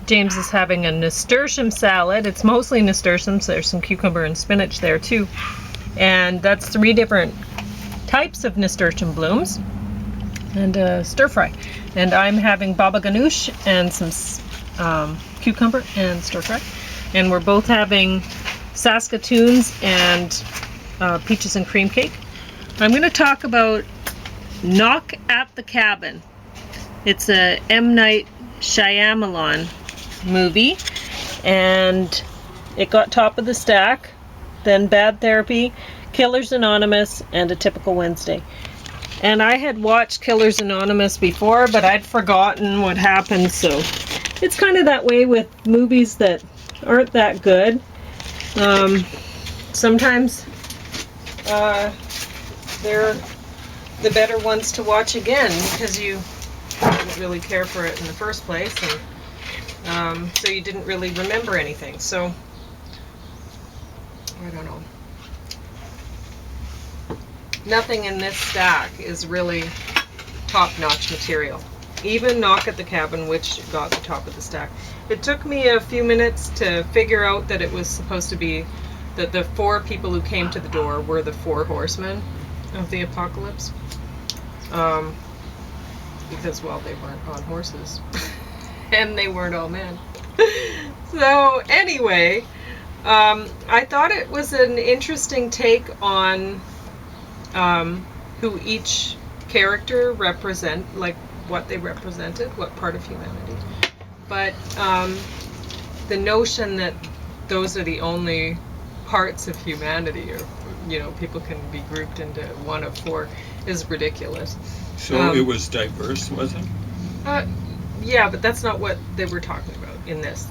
James is having a nasturtium salad. It's mostly nasturtiums. There's some cucumber and spinach there too. And that's 3 different types of nasturtium blooms. And stir fry. And I'm having baba ganoush and some cucumber and stir fry. And we're both having saskatoons and peaches and cream cake. I'm going to talk about Knock at the Cabin. It's a M. Night Shyamalan movie, and it got top of the stack, then Bad Therapy, Killers Anonymous, and A Typical Wednesday. And I had watched Killers Anonymous before, but I'd forgotten what happened, so it's kind of that way with movies that aren't that good. Sometimes they're the better ones to watch again because you didn't really care for it in the first place, and so you didn't really remember anything. So I don't know. Nothing in this stack is really top-notch material. Even Knock at the Cabin, which got the top of the stack. It took me a few minutes to figure out that it was supposed to be that the 4 people who came to the door were the 4 horsemen of the apocalypse. Because, well, they weren't on horses. And they weren't all men. So, anyway, I thought it was an interesting take on who each character what they represented, what part of humanity. But the notion that those are the only parts of humanity, or people can be grouped into one of 4, is ridiculous. So it was diverse, was it? Yeah, but that's not what they were talking about in this.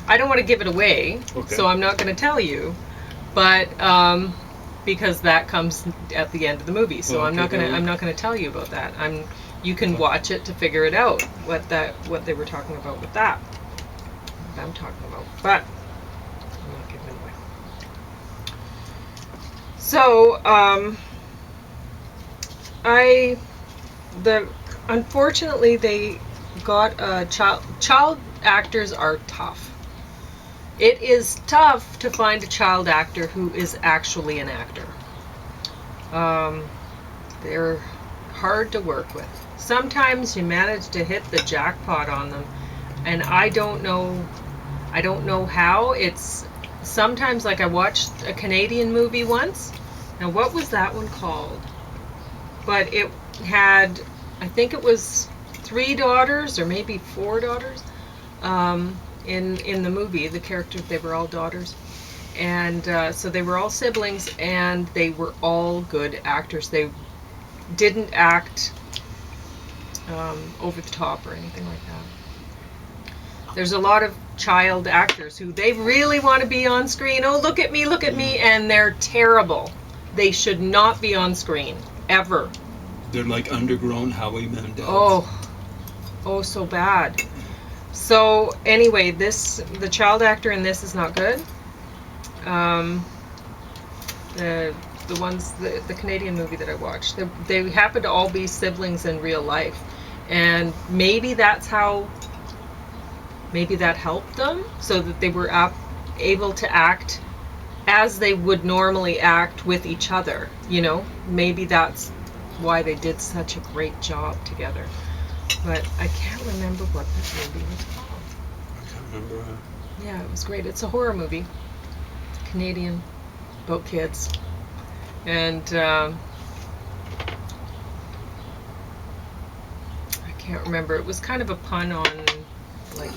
I don't want to give it away, okay. So I'm not going to tell you, but because that comes at the end of the movie, so I'm not going to tell you about that. You can watch it to figure it out what they were talking about with that. What I'm talking about, but I'm not giving it away. So unfortunately they got a child actors are tough. It is tough to find a child actor who is actually an actor. They're hard to work with. Sometimes you manage to hit the jackpot on them, and I don't know how. It's sometimes, like, I watched a Canadian movie once. Now, what was that one called? But it had, I think it was 3 daughters or maybe 4 daughters in the movie. The characters, they were all daughters. And so they were all siblings, and they were all good actors. They didn't act over the top or anything like that. There's a lot of child actors who they really want to be on screen. Oh, look at me, and they're terrible. They should not be on screen, ever. They're like undergrown Howie Mandel. Oh, so bad. So anyway, the child actor in this is not good. The Canadian movie that I watched, they happen to all be siblings in real life, and maybe that helped them so that they were able to act as they would normally act with each other. Maybe that's why they did such a great job together. But I can't remember what that movie was called. I can't remember. Yeah, it was great. It's a horror movie, Canadian, about kids, and I can't remember. It was kind of a pun on, like,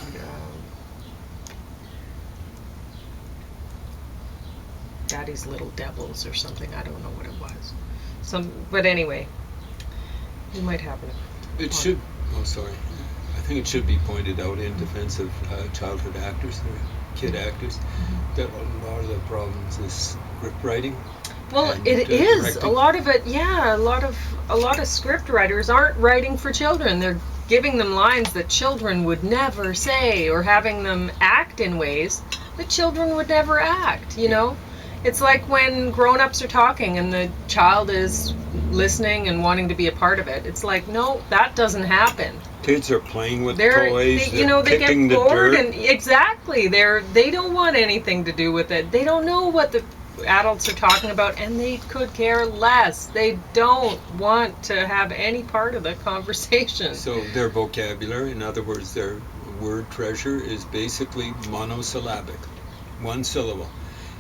Daddy's Little Devils or something. I don't know what it was. But anyway, you might have it. It should. Oh, sorry. I think it should be pointed out in defense of childhood actors, kid actors, that a lot of the problems is script writing. Well, it is directing. A lot of it. Yeah, a lot of script writers aren't writing for children. They're giving them lines that children would never say, or having them act in ways that children would never act. It's like when grown-ups are talking and the child is listening and wanting to be a part of it. It's like, no, that doesn't happen. Kids are playing with They're, toys. they, you know, they kicking get the bored, dirt. and exactly, they don't want anything to do with it. They don't know what the adults are talking about, and they could care less. They don't want to have any part of the conversation. So their vocabulary, in other words, their word treasure is basically monosyllabic, one syllable,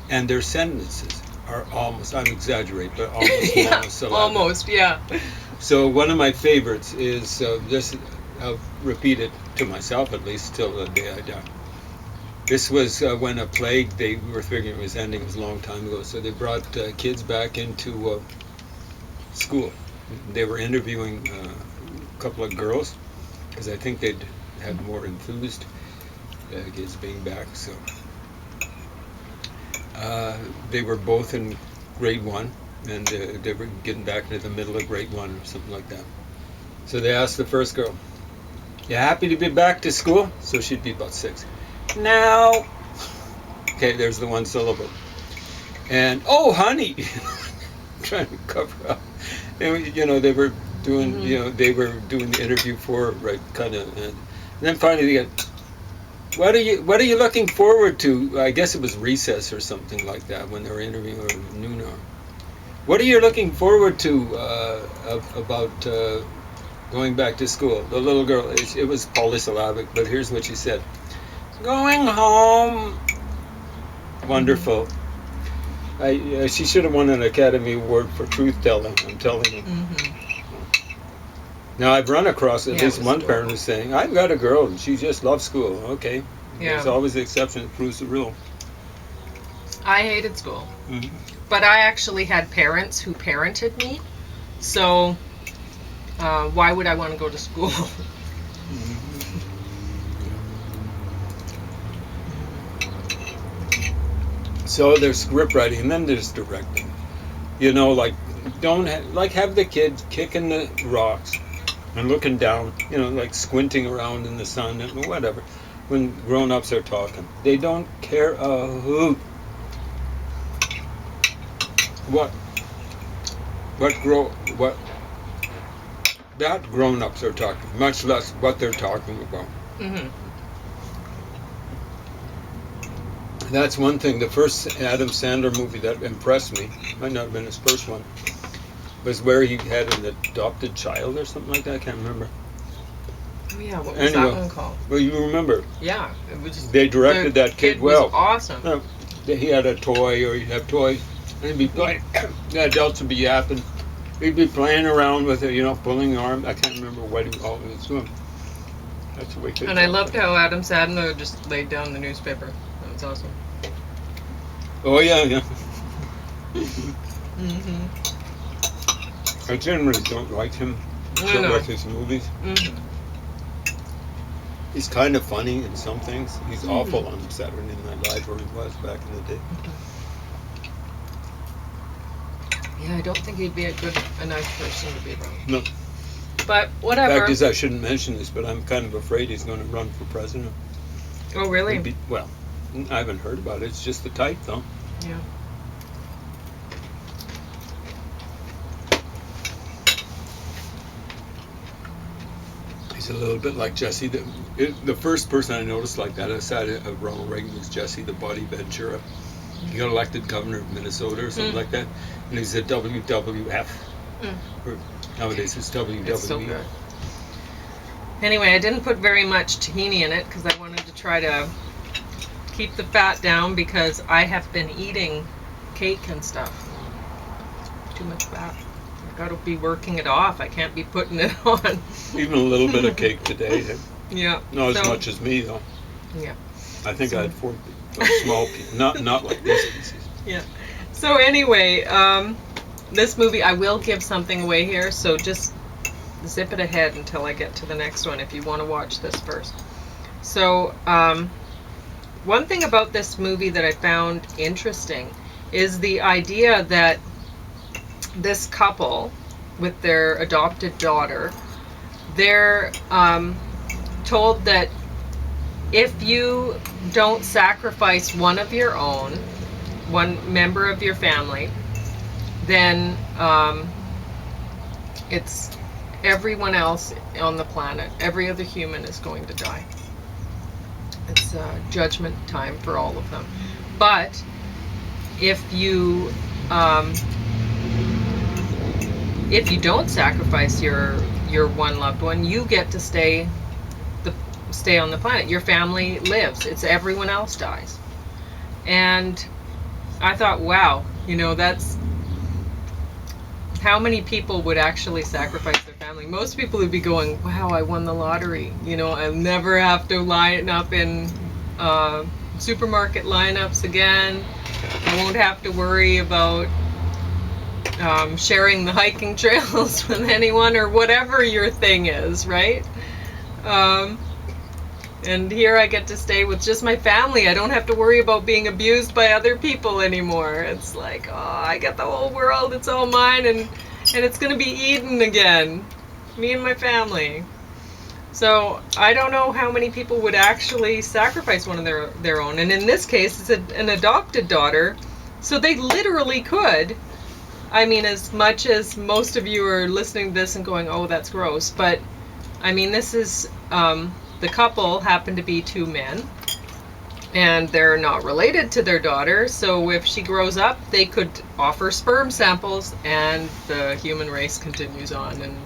and their sentences are almost, I'm exaggerating, but almost Yeah, monosyllabic. almost, yeah. So one of my favorites is this. I'll repeat it to myself at least till the day I die. This was when a plague, they were figuring it was ending. It was a long time ago. So they brought kids back into school. They were interviewing a couple of girls because I think they'd had more enthused kids being back. So they were both in grade 1, and they were getting back into the middle of grade 1 or something like that. So they asked the first girl, "You happy to be back to school?" So she'd be about 6. "No." Okay, there's the one syllable. And, "Oh, honey," trying to cover up. And, you know, they were doing, they were doing the interview for, right, kind of. And then finally they get, what are you looking forward to? I guess it was recess or something like that when they were interviewing, or noon hour. What are you looking forward to about going back to school? The little girl, it was polysyllabic, but here's what she said. "Going home." Wonderful. She should have won an Academy Award for truth telling, I'm telling you. Now, I've run across at least one parent who's saying, "I've got a girl and she just loves school." Okay. Yeah. There's always the exception that proves the rule. I hated school. But I actually had parents who parented me. So why would I want to go to school? So there's script writing, and then there's directing. You know, like have the kid kicking the rocks and looking down. You know, like squinting around in the sun and whatever. When grown-ups are talking, they don't care a hoot what that grown-ups are talking, much less what they're talking about. That's one thing. The first Adam Sandler movie that impressed me, might not have been his first one, was where he had an adopted child or something like that. I can't remember. Oh yeah, what was that one called? Well, you remember. Yeah, it was just, they directed that kid well. Was awesome. He had a toy, or he'd have toys, and he'd be playing. The adults would be yapping. He'd be playing around with it, pulling the arm. I can't remember what he was doing. That's the way kids. And I loved how Adam Sandler just laid down the newspaper. That was awesome. Oh yeah. I generally don't like him. Don't like his movies. He's kind of funny in some things. He's awful on Saturday Night Live, where he was back in the day. Yeah, I don't think he'd be a nice person to be around. No. But whatever. The fact is, I shouldn't mention this, but I'm kind of afraid he's going to run for president. Oh, really? Well, I haven't heard about it. It's just the type, though. Yeah. He's a little bit like Jesse. The first person I noticed like that aside of Ronald Reagan was Jesse the Body Ventura. He got elected governor of Minnesota or something like that, and he's a WWF. Or nowadays it's WWE. It's so good. Anyway, I didn't put very much tahini in it because I wanted to try to keep the fat down because I have been eating cake and stuff. Too much fat. I gotta be working it off. I can't be putting it on. Even a little bit of cake today. Yeah. Not as much as me though. Yeah. I think I had 4 small pieces. Not like this pieces. Yeah. So anyway, this movie, I will give something away here, so just zip it ahead until I get to the next one if you want to watch this first. So, one thing about this movie that I found interesting is the idea that this couple with their adopted daughter, they're told that if you don't sacrifice one of your own, one member of your family, then it's everyone else on the planet, every other human is going to die. It's judgment time for all of them. But if you don't sacrifice your one loved one, you get to stay on the planet. Your family lives. It's everyone else dies. And I thought, wow, that's how many people would actually sacrifice their family. Most people would be going, wow, I won the lottery. I'll never have to line up in supermarket lineups again. I won't have to worry about sharing the hiking trails with anyone, or whatever your thing is, right? And here I get to stay with just my family. I don't have to worry about being abused by other people anymore. It's like, oh, I get the whole world. It's all mine, and it's going to be Eden again. Me and my family. So I don't know how many people would actually sacrifice one of their own. And in this case, it's an adopted daughter. So they literally could. I mean, as much as most of you are listening to this and going, oh, that's gross. But, I mean, this is... the couple happen to be two men, and they're not related to their daughter, so if she grows up, they could offer sperm samples, and the human race continues on. And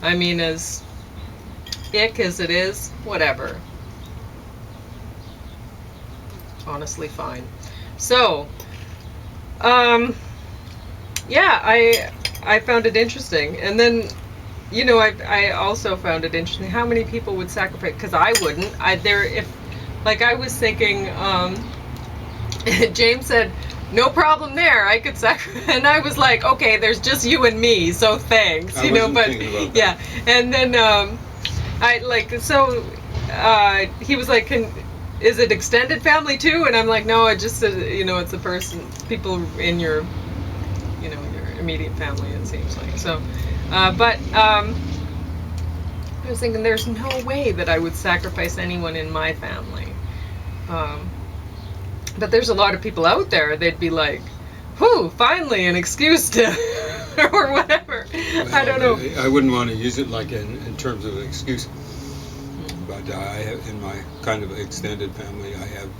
I mean, as ick as it is, whatever. Honestly, fine. So, yeah, I found it interesting. And then, I also found it interesting how many people would sacrifice, because I wouldn't. I was thinking, James said, no problem there, I could sacrifice, and I was like, okay, there's just you and me, so thanks, I wasn't thinking about that. Yeah, and then, he was like, is it extended family too? And I'm like, no, I just said, it's a person, people in your, your immediate family, it seems like, so. I was thinking, there's no way that I would sacrifice anyone in my family. But there's a lot of people out there, they'd be like, whew, finally an excuse to, or whatever. Well, I don't know. I wouldn't want to use it like in terms of an excuse. But I have, in my kind of extended family, I have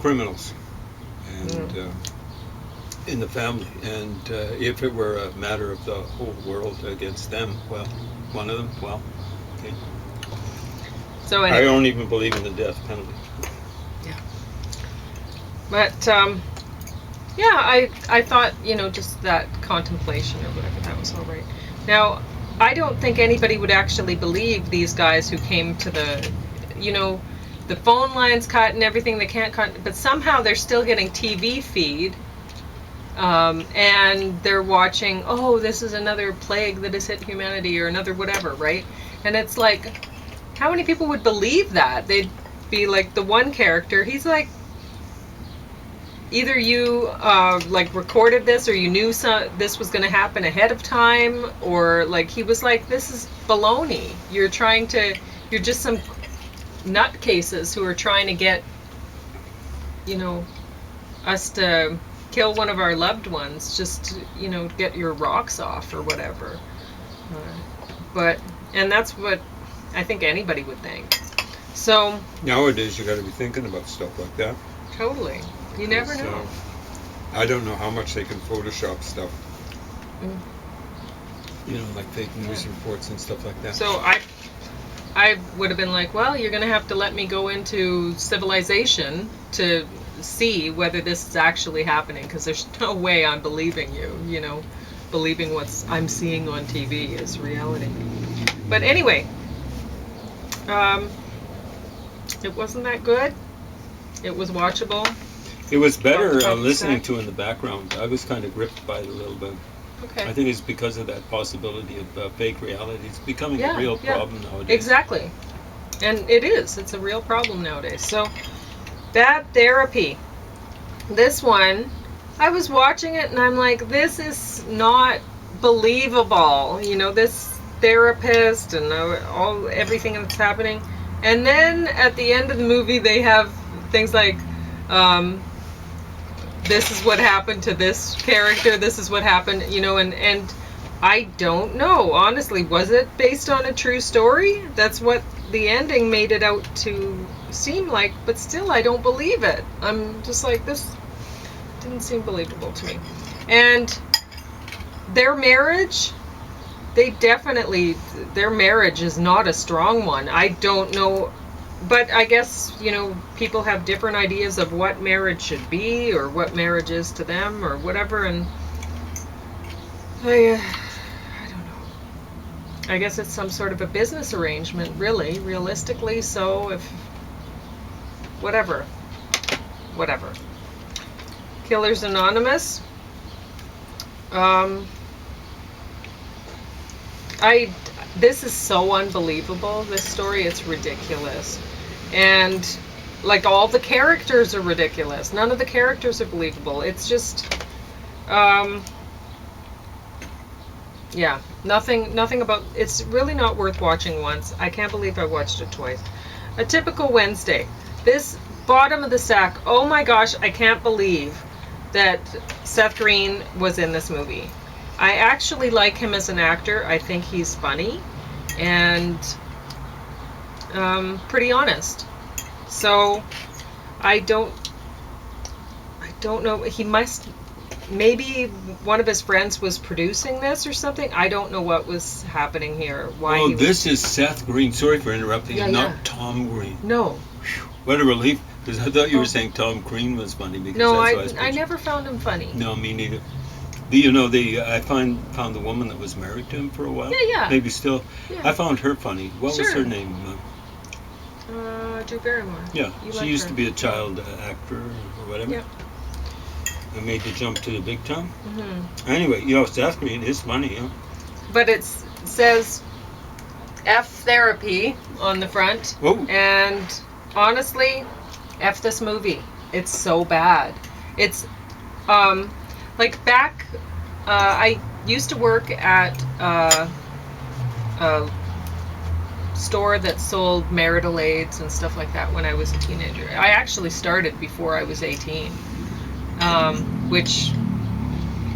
criminals. And... in the family, and if it were a matter of the whole world against them, well, one of them, well, okay. So anyway. I don't even believe in the death penalty. Yeah. But I thought, just that contemplation or whatever, that was all right. Now, I don't think anybody would actually believe these guys who came to the phone lines cut and everything. They can't cut, but somehow they're still getting TV feed. And they're watching, oh, this is another plague that has hit humanity, or another whatever, right? And it's like, how many people would believe that? They'd be like, the one character, he's like, either you recorded this, or you knew this was going to happen ahead of time, or like, he was like, this is baloney. You're just some nutcases who are trying to get, us to kill one of our loved ones, just to, get your rocks off or whatever. And that's what I think anybody would think. So nowadays you got to be thinking about stuff like that. Totally. You never know. I don't know how much they can Photoshop stuff. Like fake news reports and stuff like that. So I would have been like, well, you're going to have to let me go into civilization to see whether this is actually happening, because there's no way I'm believing you, believing what I'm seeing on TV is reality. But anyway, it wasn't that good. It was watchable. It was better listening to in the background. I was kind of gripped by it a little bit. Okay. I think it's because of that possibility of fake reality. It's becoming a real problem nowadays. Exactly. And it is. It's a real problem nowadays. So, bad therapy. This one, I was watching it and I'm like, this is not believable. This therapist and everything that's happening. And then at the end of the movie, they have things like, this is what happened to this character. This is what happened, and I don't know. Honestly, was it based on a true story? That's what the ending made it out to seem like, but still, I don't believe it. I'm just like, this didn't seem believable to me. And their marriage, their marriage is not a strong one. I don't know, but I guess, people have different ideas of what marriage should be or what marriage is to them or whatever, and I don't know. I guess it's some sort of a business arrangement, really, realistically, so if, whatever. Killers Anonymous. This is so unbelievable, this story. It's ridiculous. And like all the characters are ridiculous. None of the characters are believable. It's just nothing about it's really not worth watching once. I can't believe I watched it twice. A Typical Wednesday. This bottom of the sack. Oh my gosh, I can't believe that Seth Green was in this movie. I actually like him as an actor. I think he's funny and pretty honest. So I don't know. He must, maybe one of his friends was producing this or something. I don't know what was happening here. Why? This is Seth Green. Sorry for interrupting. Yeah, not Tom Green. No. What a relief. Because I thought you were saying Tom Green was funny. Because no, that's I never found him funny. No, me neither. I found the woman that was married to him for a while. Yeah. Maybe still. Yeah. I found her funny. What was her name? Drew Barrymore. Yeah, she used to be a child actor or whatever. Yeah. And made the jump to the big time. Mm-hmm. Anyway, Seth Green is funny. Yeah. But it says F therapy on the front. Whoa. And honestly, F this movie. It's so bad. It's like back, I used to work at a store that sold marital aids and stuff like that when I was a teenager. I actually started before I was 18, which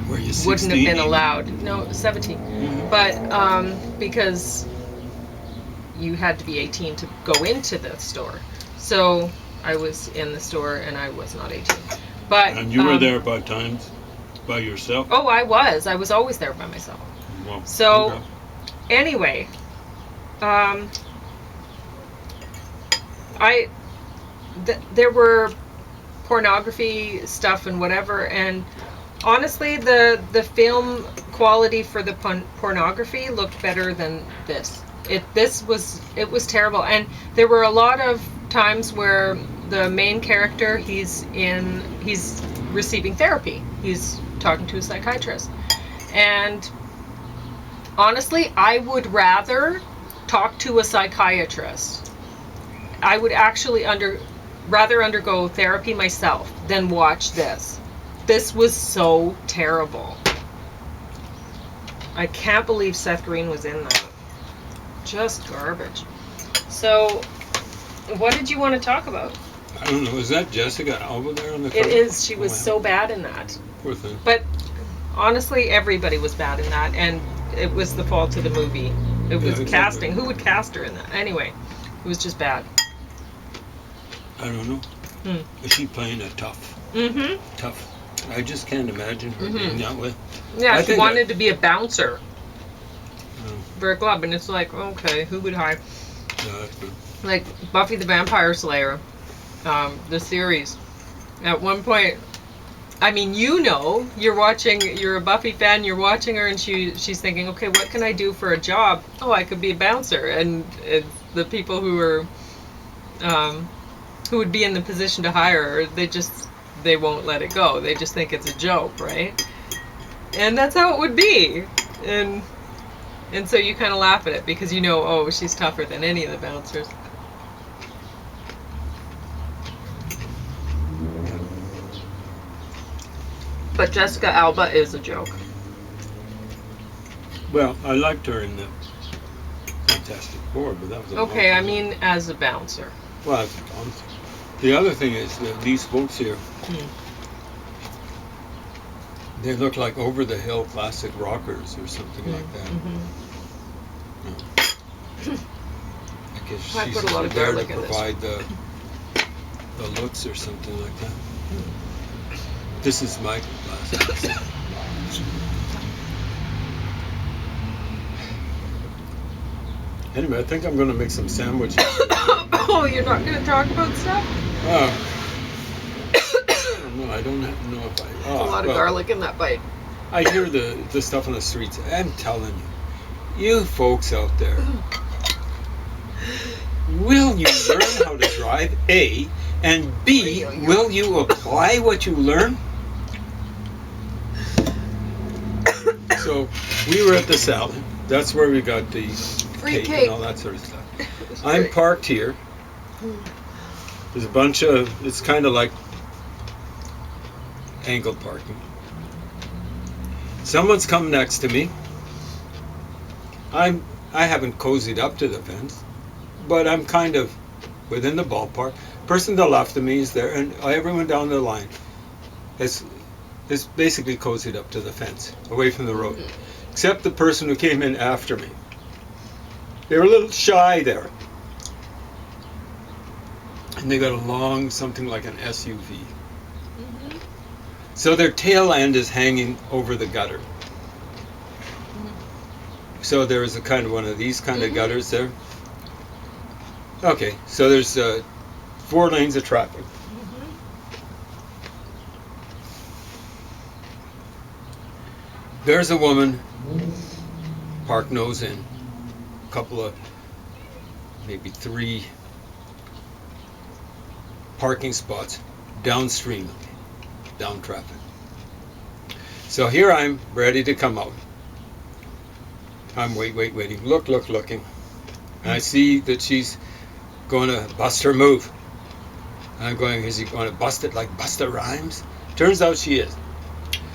Were you 16? wouldn't have been allowed. No, 17. Mm-hmm. But because you had to be 18 to go into the store. So I was in the store and I was not 18. But And you were there by times by yourself? Oh, I was always there by myself. Well, So okay. anyway, there were pornography stuff and whatever, and honestly, the film quality for the pornography looked better than this. It was terrible, and there were a lot of times where the main character he's receiving therapy. He's talking to a psychiatrist, and honestly, I would rather talk to a psychiatrist. I would actually rather undergo therapy myself than watch this. This was so terrible. I can't believe Seth Green was in that. Just garbage. So, what did you want to talk about? I don't know. Is that Jessica Alba there on the cover? It is. She was so bad in that. Poor thing. But honestly, everybody was bad in that, and it was the fault of the movie. It was casting. Who would cast her in that? Anyway, it was just bad. I don't know. Is she playing a tough? Mm-hmm. Tough. I just can't imagine her being that way. Yeah, she wanted to be a bouncer for a club, and it's like, okay, who would hire? Like Buffy the Vampire Slayer, the series. At one point, I mean, you're a Buffy fan, you're watching her, and she's thinking, okay, what can I do for a job? Oh, I could be a bouncer. And the people who would be in the position to hire her, they won't let it go. They just think it's a joke, right? And that's how it would be. And so you kind of laugh at it because oh, she's tougher than any of the bouncers. But Jessica Alba is a joke. Well, I liked her in the Fantastic Four, but that was okay. I mean, as a bouncer. Well, as a bouncer. The other thing is that these folks here, They look like over-the-hill classic rockers or something like that. I guess I she's put a lot of there to garlic in this. provide the looks or something like that. This is my glass. Anyway, I think I'm going to make some sandwiches. Oh, you're not going to talk about stuff? I don't know if I... There's a lot of garlic in that bite. I hear the stuff on the streets. I'm telling you folks out there, will you learn how to drive, A, and B, will you apply what you learn? So, we were at the salad. That's where we got the Free cake and all that sort of stuff. I'm great. parked here. There's a bunch of, it's kind of like angled parking. Someone's come next to me. I haven't cozied up to the fence, but I'm kind of within the ballpark. Person to the left of me is there, and everyone down the line is basically cozied up to the fence, away from the road, except the person who came in after me. They were a little shy there, and they got a long, something like an SUV. So their tail end is hanging over the gutter. So there is a kind of one of these kind of gutters there. Okay, so there's 4 lanes of traffic. There's a woman, park nose in, a couple of, maybe 3 parking spots downstream of me. Down traffic. So here I'm ready to come out. I'm waiting, looking. And I see that she's going to bust her move. And I'm going, is he going to bust it like Busta Rhymes? Turns out she is.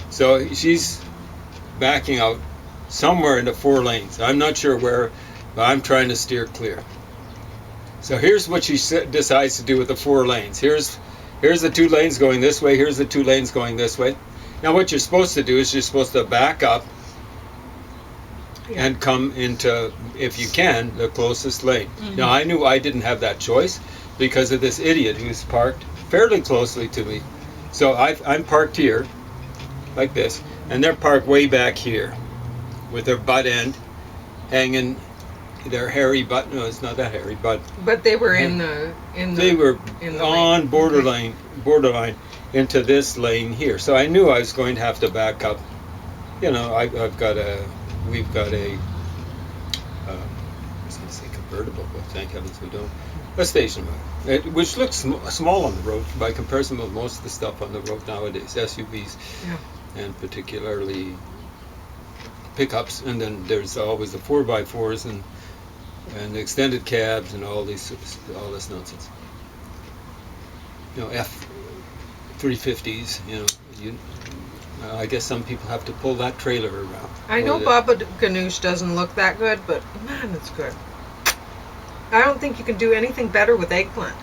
So she's backing out somewhere into 4 lanes. I'm not sure where, but I'm trying to steer clear. So here's what she decides to do with the 4 lanes. Here's the 2 lanes going this way. Here's the 2 lanes going this way. Now what you're supposed to do is you're supposed to back up and come into, if you can, the closest lane. Now I knew I didn't have that choice because of this idiot who's parked fairly closely to me. So I'm parked here, like this, and they're parked way back here with their butt end hanging. Their hairy butt, no, it's not that hairy, but they were they were on borderline into this lane here. So I knew I was going to have to back up. You know, we've got a I was going to say convertible, but thank heavens we don't. A station wagon, which looks small on the road by comparison with most of the stuff on the road nowadays, SUVs, and particularly pickups. And then there's always the 4x4s and extended cabs and all this nonsense. You know, F-350s. You know, I guess some people have to pull that trailer around. I know Baba Ganoush doesn't look that good, but man, it's good. I don't think you can do anything better with eggplant.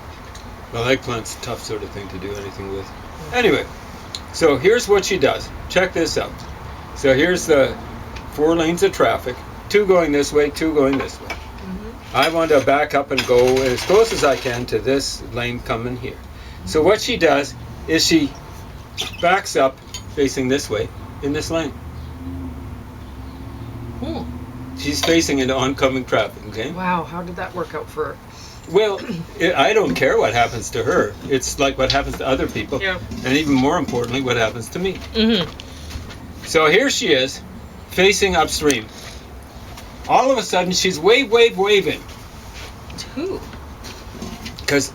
Well, eggplant's a tough sort of thing to do anything with. Anyway, so here's what she does. Check this out. So here's the 4 lanes of traffic. 2 going this way, 2 going this way. I want to back up and go as close as I can to this lane coming here. So what she does is she backs up facing this way in this lane. She's facing into oncoming traffic, okay? Wow, how did that work out for her? Well, I don't care what happens to her. It's like what happens to other people. Yeah. And even more importantly, what happens to me. So here she is, facing upstream. All of a sudden, she's waving. Who? Because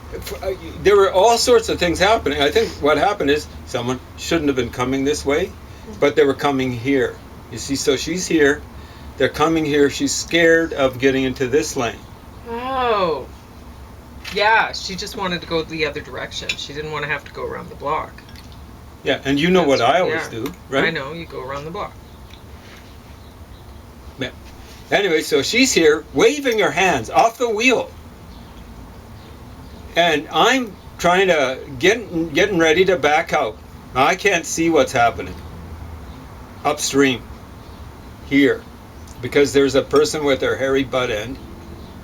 there were all sorts of things happening. I think what happened is someone shouldn't have been coming this way, but they were coming here. You see, so she's here. They're coming here. She's scared of getting into this lane. Oh. Yeah, she just wanted to go the other direction. She didn't want to have to go around the block. Yeah, and you know what I always do, right? I know, you go around the block. Yeah. Anyway, so she's here waving her hands off the wheel. And I'm trying to getting ready to back out. Now, I can't see what's happening. upstream here, because there's a person with their hairy butt end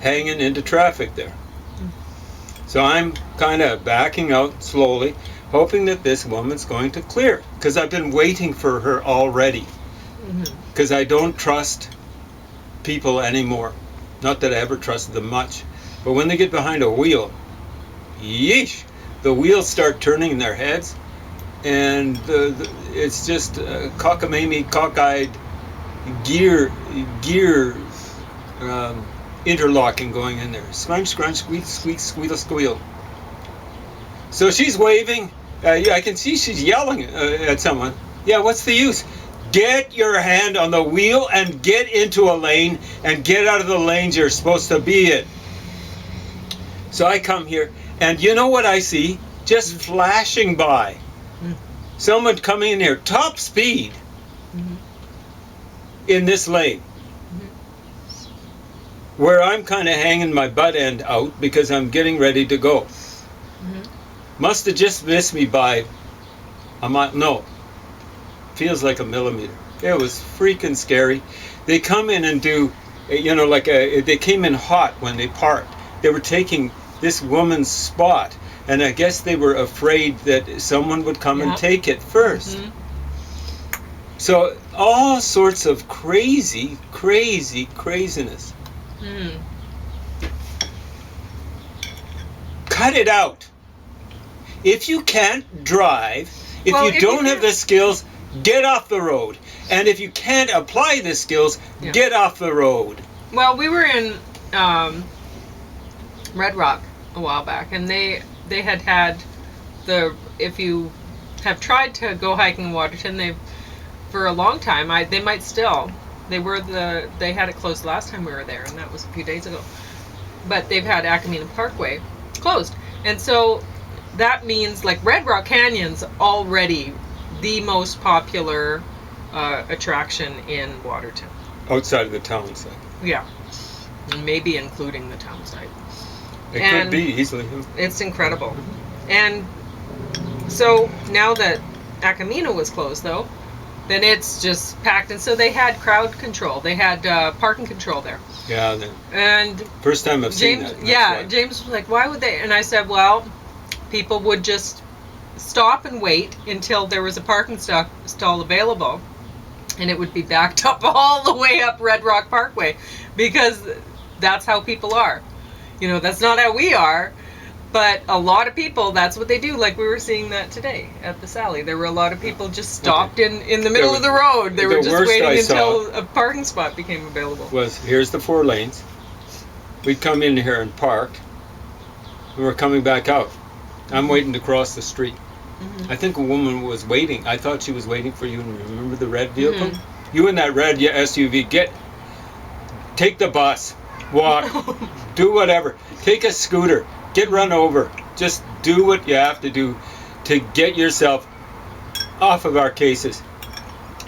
hanging into traffic there. So I'm kind of backing out slowly, hoping that this woman's going to clear, because I've been waiting for her already, because I don't trust people anymore. Not that I ever trusted them much, but when they get behind a wheel, yeesh, the wheels start turning in their heads, and it's just cockamamie, cockeyed gear interlocking going in there. Scrunch, scrunch, squeak, squeak, squeal, squeal. So she's waving. I can see she's yelling at someone. Yeah, what's the use? Get your hand on the wheel and get into a lane and get out of the lanes you're supposed to be in. So I come here, and you know what I see? Just flashing by. Someone coming in here, top speed, in this lane. Where I'm kind of hanging my butt end out because I'm getting ready to go. Must have just missed me by a mile. No, feels like a millimeter. It was freaking scary. They come in and do, you know, they came in hot when they parked. They were taking this woman's spot, and I guess they were afraid that someone would come and take it first. So all sorts of craziness. Cut it out. If you can't drive, if you don't have the skills, get off the road. And if you can't apply the skills, get off the road. Well, we were in Red Rock a while back, and they had if you have tried to go hiking in Waterton, for a long time, they might still. They had it closed last time we were there, and that was a few days ago. But they've had Acamina Parkway closed. And so that means, like, Red Rock Canyon's already the most popular attraction in Waterton. Outside of the town side. Yeah. And maybe including the town side. It could be easily. It's incredible. And so now that Acamina was closed, though, then it's just packed. And so they had crowd control. They had parking control there. Yeah. And first time I've seen that. Yeah, James was like, why would they? And I said, well, people would just stop and wait until there was a parking stall available. And it would be backed up all the way up Red Rock Parkway, because that's how people are. You know, that's not how we are. But a lot of people, that's what they do. Like, we were seeing that today at the Sally. There were a lot of people just stopped in the middle of the road. They were just waiting until a parking spot became available. Here's the 4 lanes. We'd come in here and park. We were coming back out. I'm waiting to cross the street. I think a woman was waiting. I thought she was waiting for you. And remember the red vehicle? You in that red SUV, take the bus, walk, do whatever. Take a scooter. Get run over. Just do what you have to do to get yourself off of our cases.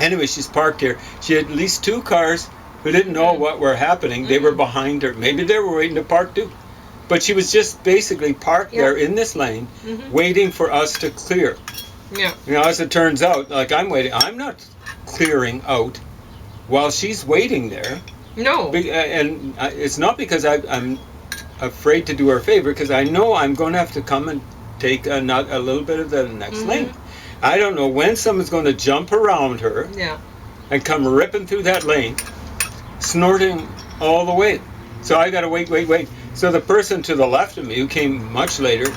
Anyway, she's parked here. She had at least 2 cars who didn't know what were happening. They were behind her. Maybe they were waiting to park too. But she was just basically parked there in this lane, waiting for us to clear. Yeah. You know, as it turns out, like, I'm waiting. I'm not clearing out while she's waiting there. No. And it's not because I'm afraid to do her a favor, because I know I'm going to have to come and take a little bit of the next lane. I don't know when someone's going to jump around her and come ripping through that lane, snorting all the way. So I got to wait. So the person to the left of me, who came much later,